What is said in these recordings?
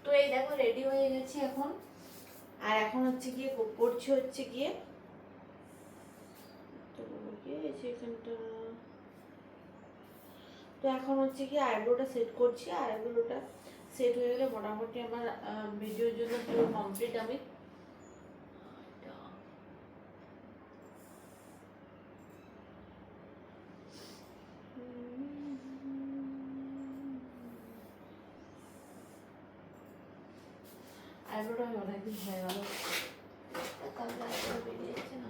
তো এই দেখো রেডি হয়ে গেছি এখন। আর এখন হচ্ছে গিয়ে করছি হচ্ছে গিয়ে এখানটা। তো এখন হচ্ছে কি আইব্রোটা সেট করছি। আর আইব্রোটা সেট হয়ে গেলে মোটামুটি আমার ভিডিওর জন্য পুরো কমপ্লিট। আমি আইব্রোটা আমি অনেকদিন হয়ে গেল, তাহলে আইব্রো বেরিয়ে যাচ্ছে না।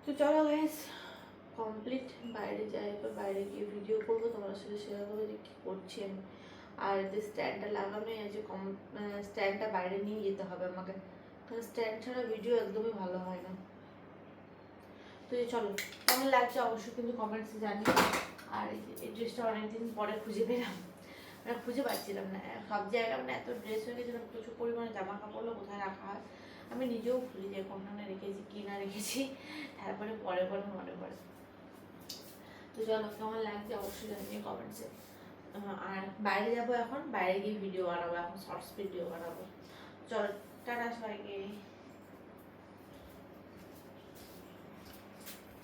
তো চলো গাইস কমপ্লিট, বাইরে যাই, এবার বাইরে গিয়ে ভিডিও করবো তোমার সাথে শেয়ার করবো যে কী করছি আমি। আর যে স্ট্যান্ডটা লাগানোই আছে, স্ট্যান্ডটা বাইরে নিয়ে যেতে হবে আমাকে, কারণ স্ট্যান্ড ছাড়া ভিডিও একদমই ভালো হয় না। তো চলো কেমন লাগছে অবশ্যই কিন্তু কমেন্টসে জানি। আর এই ড্রেসটা অনেকদিন পরে খুঁজে পেলাম, মানে খুঁজে পাচ্ছিলাম না, সব জায়গায় মানে এত ড্রেস হয়ে গেছে, প্রচুর পরিমাণে জামা কাপড়গুলো কোথায় রাখা হয় আমি নিজেও ভুলে যাই কোনখানে রেখেছি কি না রেখেছি, তারপরে পরে পরে মনে পড়ে। তো চলো কেমন লাগছে অবশ্যই জানিয়ে কমেন্টসে। আর বাইরে যাবো এখন, বাইরে গিয়ে ভিডিও বানাবো, এখন শর্টস ভিডিও বানাবো। চলো টাটা সবাইকে।